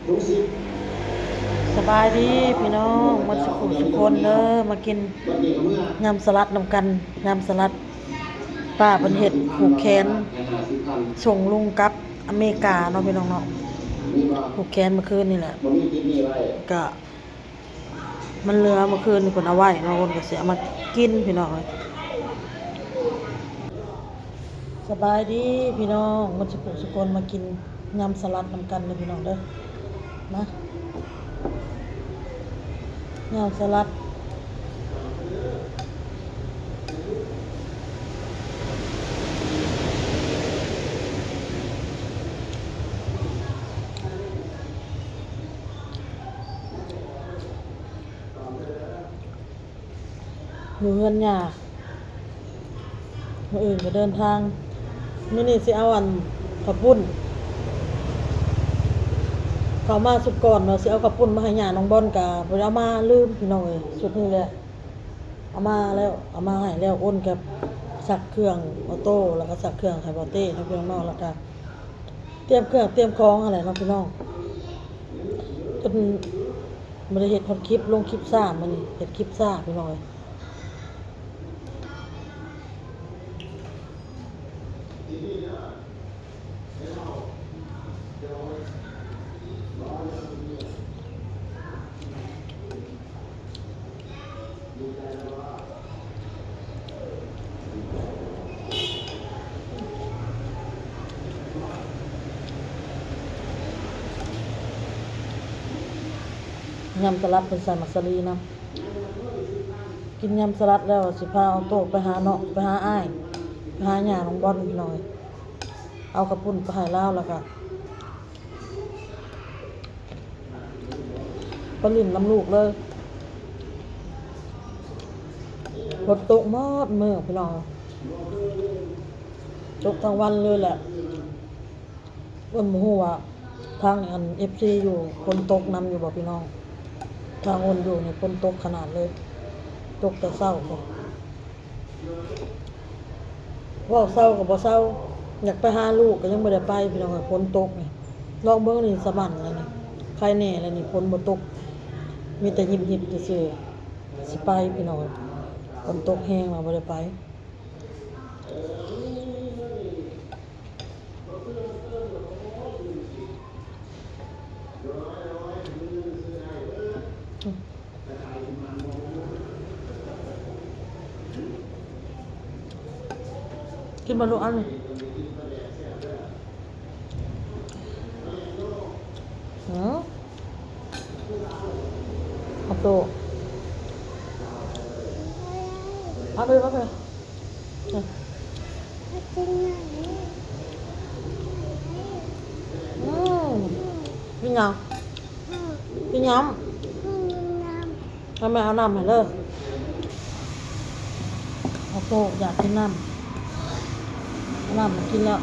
สบายดีพี่น้องมาสุขคนเด้อมากินยำสลัดนำกันยำสลัดป้าเพิ่นเฮ็ดผูกแขนส่งลุงกลับอเมริกาเนาะพี่น้องเนาะผูกแขนเมื่อคืนนี่แหละก็มันเหลือเมื่อคืนนี่เพิ่นเอาไว้เนาะเพิ่นก็สิเอามากินพี่น้องเอ้ยสบายดีพี่น้องมาสุขคนมากินยำสลัดนำกันเด้อพี่น้องเด้อมายำสลัดอยู่เฮือนหญ้ามื้ออื่นก็เดินทางมื้อนี้สิเอาข้าวปุ้นเขามาสุดก่อนเนาะสิเอาข้าวปุ้นมาให้หญ้าน้องบอนก็บ่ได้เอามาลืมพี่น้องเอ้ยสุดนี้แหละเอามาแล้วเอามาให้แล้วโอนกับซักเครื่องออโต้แล้วก็ซักเครื่องไฮบอเต้ทั้งพี่น้องแล้วก็เตรียมเครื่องเตรียมของอะไรเนาะพี่น้องจนบ่ได้เฮ็ดฮอดคลิปลงคลิปซ่ามื้อนี้เฮ็ดคลิปซ่าพี่น้องเอ้ยยำสลัดเพิ่นใส่มักสลีนำกินยำสลัดแล้วสิพาเอาโต๊ะไปหาเนาะไปหาอ้ายไปหาหญ้าน้องบอนพี่น้องเอ้ยเอาข้าวปุ้นไปให้ลาวแล้วก็ไปลิ้นน้ำลูกเลยฝนตกหมดมื้อพี่น้องตกทั้งวันเลยแหละบ่ฮู้ว่าทางFC อยู่ฝนตกนำอยู่บ่พี่น้องทางอ้นอยู่นี่ฝนตกขนาดเลยตกแต่เช้าพุ่นว้าวเช้าก็บ่เช้าอยากไปหาลูกก็ยังบ่ได้ไปพี่น้องฝนตกนี่ลองเบิ่งนี่สะบั้นแล้วนี่ใครแน่แล้วนี่ฝนบ่ตกมีแต่หิบๆซื่อๆสิไปพี่น้องฝนตกแฮงแล้วบ่ได้ไปกินบ่ลูกอันนี้เอาโตเอาไปเอาไปอืมกินยังกินยำทำไมเอาน้ำให้เลยเอาโตอยากกินน้ำเอาน้ำมากินแล้ว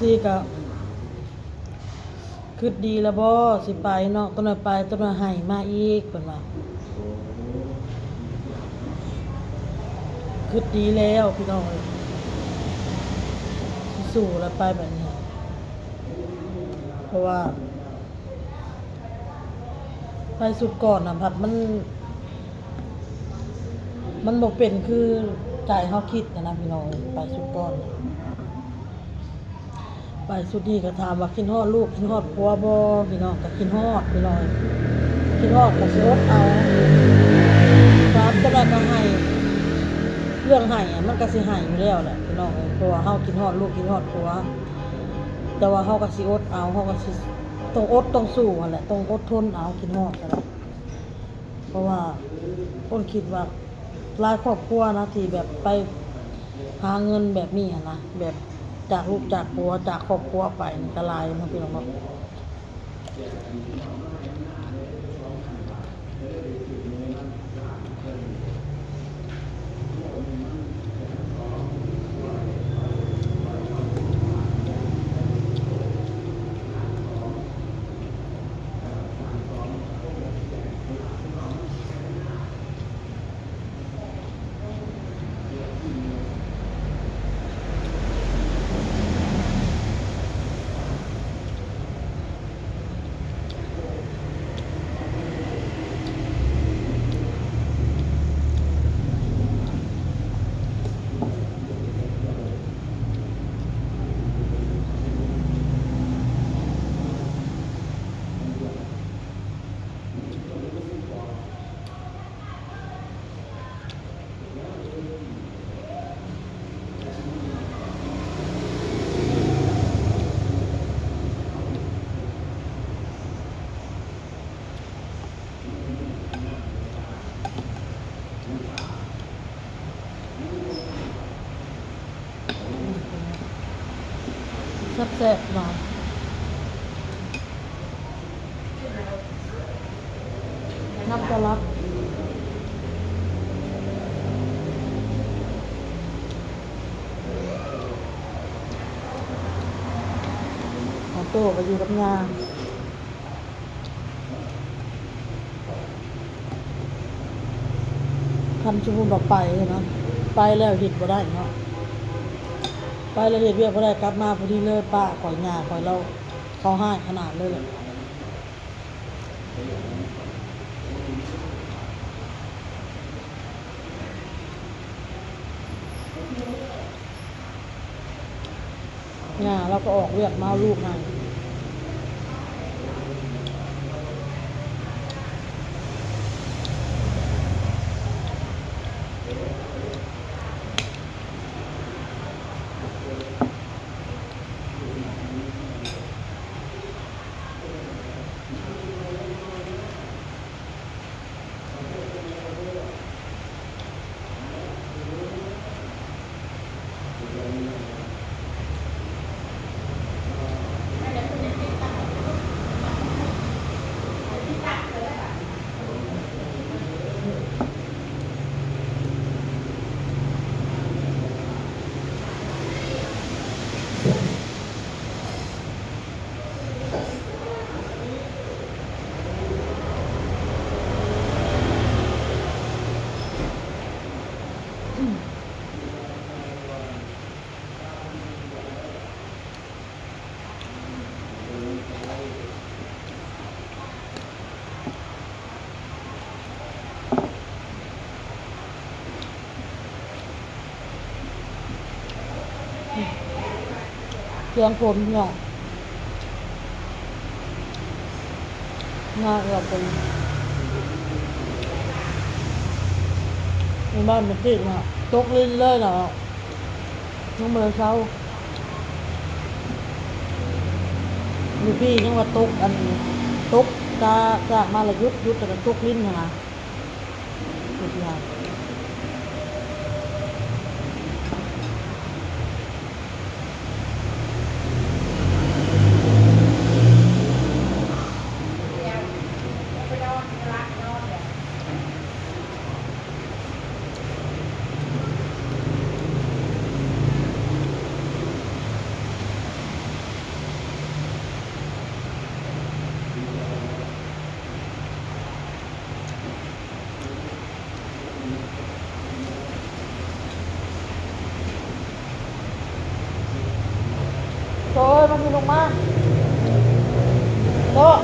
ซี่ก็คือดีแล้วบ่สิไปเนาะต้นน่ะไปต้นน่ะให้มาอีกเพิ่นว่าคื คิดดีแล้วพี่น้องเอ้ยสิสู้แล้วไปแบบนี้เพราะว่าไปสุดก่อนน่ะผัดมันบ่เป็นคือใจเฮาคิดนะพี่น้องไปสุดก่อนไปสุดนี้ก็ถามว่าคิดฮอดลูกคิดฮอดผัวบ่พี่น้องก็คิดฮอดพี่น้องคิดฮอดก็สิอดเอาครับจะได้ก็ให้เรื่องให้อะมันก็สิให้อยู่แล้วแหละพี่น้องเพราะว่าเฮาคิดฮอดลูกคิดฮอดผัวแต่ว่าเฮาก็สิอดเอาเฮาก็สิต้องอดต้องสู้นั่นแหละต้องอดทนเอาคิดฮอดนั่นแหละเพราะว่าคนคิดว่าหลายครอบครัวนะที่แบบไปหาเงินแบบนี้อะนะแบบจากลูกจากผัวจากครอบครัวไปนี่ก็หลายเนาะพี่น้องเนาะแซ่บๆหน่อยน้ำปลาร้าของโต้ไปอยู่กับยาคันชุมบอกไปเลยนะไปแล้วเห็ดบ่ได้เนาะไปแล้วเห็ดเวียกบ่ได้กลับมาพอดีเลยป้าข่อยยาข่อยเราเขาให้ขนาดเลยแหละยาเราก็ออกเวียกมาเอาลูกให้เครื่องผลเนาะงาเราเป็นในบ้านมันติดเนาะตกลิ้นเลยเนาะน้องเมื่อเช้ามีพี่ยังว่าตกอันตกจากมาละยุดแต่ก็ตกลิ้นนะสุดยอด โอ้ยมันมีลงมาโตะ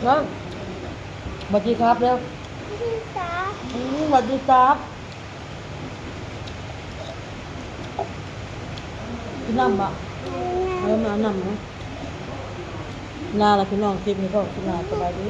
นะสวัสดีครับเร็ว พี่จ๋า สวัสดีครับพี่น้ำบะเริ่มมาน้ำนะลาละพี่น้องคลิปนี้ก็ลาสบายดี